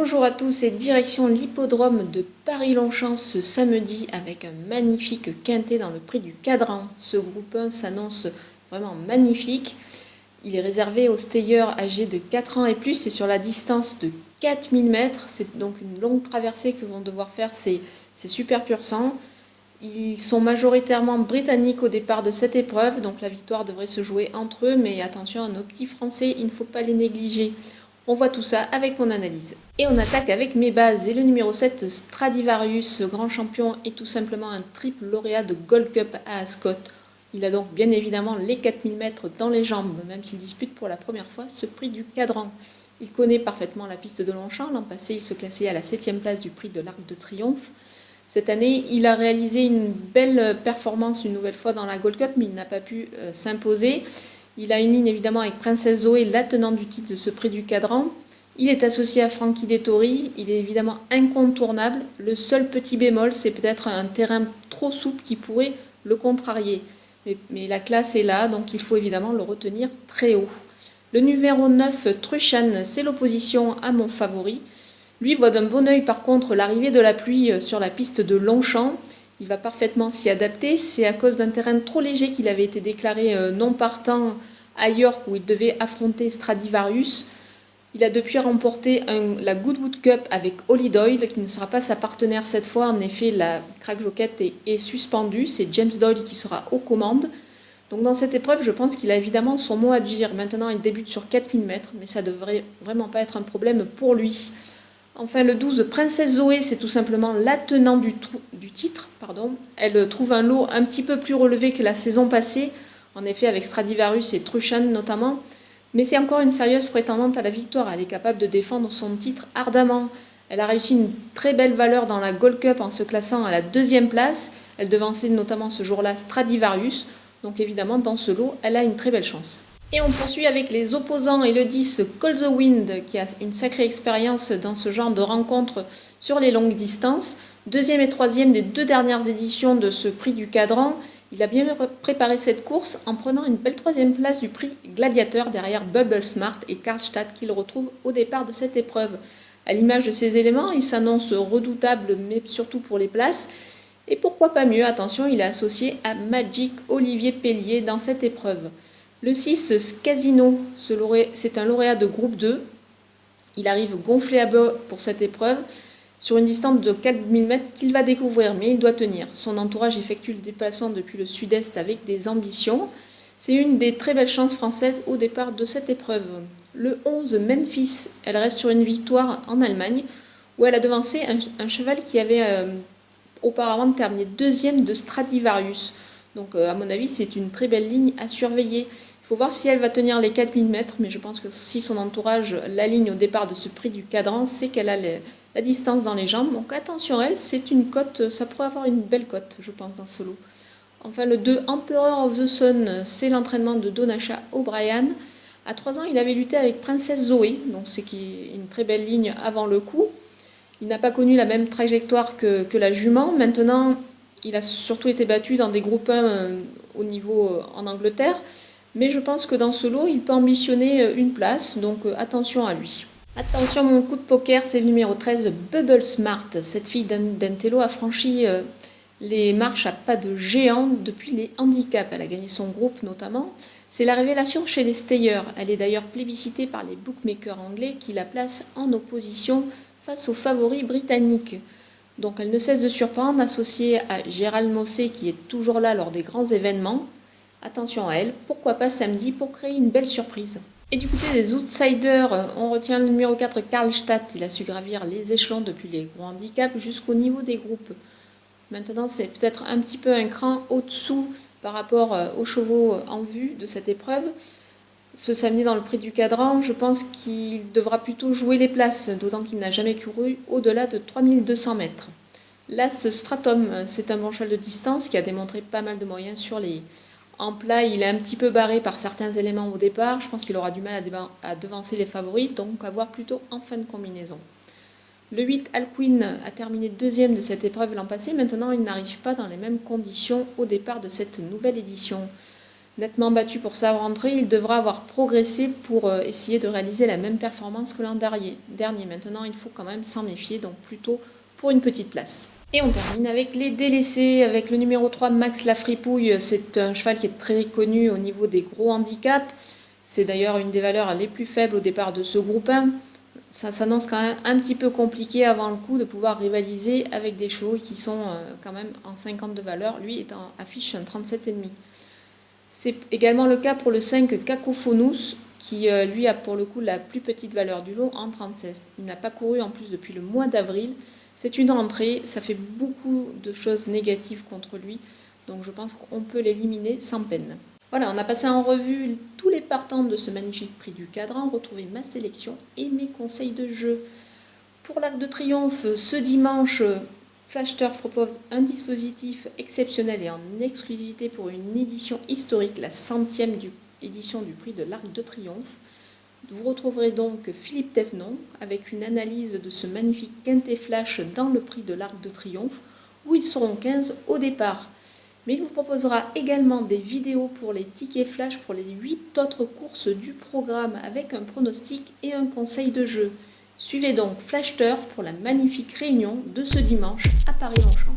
Bonjour à tous et direction l'hippodrome de Paris-Longchamp ce samedi avec un magnifique quintet dans le prix du Cadran. Ce groupe 1 s'annonce vraiment magnifique. Il est réservé aux stayers âgés de 4 ans et plus et sur la distance de 4000 mètres. C'est donc une longue traversée que vont devoir faire ces super pur sang. Ils sont majoritairement britanniques au départ de cette épreuve, donc la victoire devrait se jouer entre eux, mais attention à nos petits Français, il ne faut pas les négliger. On voit tout ça avec mon analyse. Et on attaque avec mes bases. Et le numéro 7, Stradivarius, grand champion, est tout simplement un triple lauréat de Gold Cup à Ascot. Il a donc bien évidemment les 4000 mètres dans les jambes, même s'il dispute pour la première fois ce prix du Cadran. Il connaît parfaitement la piste de Longchamp. L'an passé, il se classait à la 7e place du prix de l'Arc de Triomphe. Cette année, il a réalisé une belle performance une nouvelle fois dans la Gold Cup, mais il n'a pas pu s'imposer. Il a une ligne évidemment avec Princesse Zoé, la tenante du titre de ce prix du Cadran. Il est associé à Frankie Dettori, il est évidemment incontournable. Le seul petit bémol, c'est peut-être un terrain trop souple qui pourrait le contrarier. Mais la classe est là, donc il faut évidemment le retenir très haut. Le numéro 9, Truchan, c'est l'opposition à mon favori. Lui voit d'un bon œil par contre l'arrivée de la pluie sur la piste de Longchamp. Il va parfaitement s'y adapter. C'est à cause d'un terrain trop léger qu'il avait été déclaré non partant à York où il devait affronter Stradivarius. Il a depuis remporté la Goodwood Cup avec Holly Doyle qui ne sera pas sa partenaire cette fois. En effet, la Crack Jockey est suspendue. C'est James Doyle qui sera aux commandes. Donc dans cette épreuve, je pense qu'il a évidemment son mot à dire. Maintenant, il débute sur 4000 mètres, mais ça ne devrait vraiment pas être un problème pour lui. Enfin, le 12, Princesse Zoé, c'est tout simplement la tenante du titre. Elle trouve un lot un petit peu plus relevé que la saison passée, en effet avec Stradivarius et Truchan notamment. Mais c'est encore une sérieuse prétendante à la victoire. Elle est capable de défendre son titre ardemment. Elle a réussi une très belle valeur dans la Gold Cup en se classant à la 2e place. Elle devançait notamment ce jour-là Stradivarius. Donc évidemment, dans ce lot, elle a une très belle chance. Et on poursuit avec les opposants et le 10, Call the Wind, qui a une sacrée expérience dans ce genre de rencontres sur les longues distances. 2e et 3e des 2 dernières éditions de ce prix du Cadran. Il a bien préparé cette course en prenant une belle 3e place du prix Gladiateur derrière Bubble Smart et Karlstadt qu'il retrouve au départ de cette épreuve. À l'image de ces éléments, il s'annonce redoutable, mais surtout pour les places. Et pourquoi pas mieux, attention, il est associé à Magic Olivier Pellier dans cette épreuve. Le 6, Casino, c'est un lauréat de groupe 2. Il arrive gonflé à bord pour cette épreuve sur une distance de 4000 mètres qu'il va découvrir, mais il doit tenir. Son entourage effectue le déplacement depuis le sud-est avec des ambitions. C'est une des très belles chances françaises au départ de cette épreuve. Le 11, Memphis, elle reste sur une victoire en Allemagne où elle a devancé un cheval qui avait auparavant terminé 2e de Stradivarius. Donc à mon avis, c'est une très belle ligne à surveiller. Il faut voir si elle va tenir les 4000 mètres, mais je pense que si son entourage l'aligne au départ de ce prix du Cadran, c'est qu'elle a la distance dans les jambes. Donc attention à elle, c'est une cote, ça pourrait avoir une belle cote, je pense, dans ce lot. Enfin, le 2, Emperor of the Sun, c'est l'entraînement de Donasha O'Brien. À 3 ans, il avait lutté avec Princesse Zoé, donc c'est une très belle ligne avant le coup. Il n'a pas connu la même trajectoire que la jument. Maintenant, il a surtout été battu dans des groupes 1 au niveau en Angleterre. Mais je pense que dans ce lot, il peut ambitionner une place, donc attention à lui. Attention, mon coup de poker, c'est le numéro 13, Bubble Smart. Cette fille d'Antello a franchi les marches à pas de géant depuis les handicaps. Elle a gagné son groupe notamment. C'est la révélation chez les stayers. Elle est d'ailleurs plébiscitée par les bookmakers anglais qui la placent en opposition face aux favoris britanniques. Donc elle ne cesse de surprendre, associée à Gérald Mossé qui est toujours là lors des grands événements. Attention à elle, pourquoi pas samedi pour créer une belle surprise. Et du côté des outsiders, on retient le numéro 4, Karlstadt. Il a su gravir les échelons depuis les gros handicaps jusqu'au niveau des groupes. Maintenant, c'est peut-être un petit peu un cran au-dessous par rapport aux chevaux en vue de cette épreuve. Ce samedi dans le prix du Cadran, je pense qu'il devra plutôt jouer les places, d'autant qu'il n'a jamais couru au-delà de 3200 mètres. L'As Stratum, c'est un bon cheval de distance qui a démontré pas mal de moyens sur les... En plat, il est un petit peu barré par certains éléments au départ. Je pense qu'il aura du mal à devancer les favoris, donc à voir plutôt en fin de combinaison. Le 8, Alcuin, a terminé 2e de cette épreuve l'an passé. Maintenant, il n'arrive pas dans les mêmes conditions au départ de cette nouvelle édition. nettement battu pour sa rentrée, il devra avoir progressé pour essayer de réaliser la même performance que l'an dernier. Maintenant, il faut quand même s'en méfier, donc plutôt pour une petite place. Et on termine avec les délaissés, avec le numéro 3, Max Lafripouille. C'est un cheval qui est très connu au niveau des gros handicaps. C'est d'ailleurs une des valeurs les plus faibles au départ de ce groupe 1. Ça s'annonce quand même un petit peu compliqué avant le coup de pouvoir rivaliser avec des chevaux qui sont quand même en 50 de valeur. Lui affiche un 37,5. C'est également le cas pour le 5 Cacophonous, qui lui a pour le coup la plus petite valeur du lot en 36. Il n'a pas couru en plus depuis le mois d'avril. C'est une rentrée, ça fait beaucoup de choses négatives contre lui, donc je pense qu'on peut l'éliminer sans peine. Voilà, on a passé en revue tous les partants de ce magnifique prix du Cadran. Retrouvez ma sélection et mes conseils de jeu. Pour l'Arc de Triomphe, ce dimanche, Flash Turf propose un dispositif exceptionnel et en exclusivité pour une édition historique, la 100e édition du prix de l'Arc de Triomphe. Vous retrouverez donc Philippe Thévenon avec une analyse de ce magnifique quintet flash dans le prix de l'Arc de Triomphe, où ils seront 15 au départ. Mais il vous proposera également des vidéos pour les tickets flash pour les 8 autres courses du programme avec un pronostic et un conseil de jeu. Suivez donc Flash Turf pour la magnifique réunion de ce dimanche à Paris-Longchamp.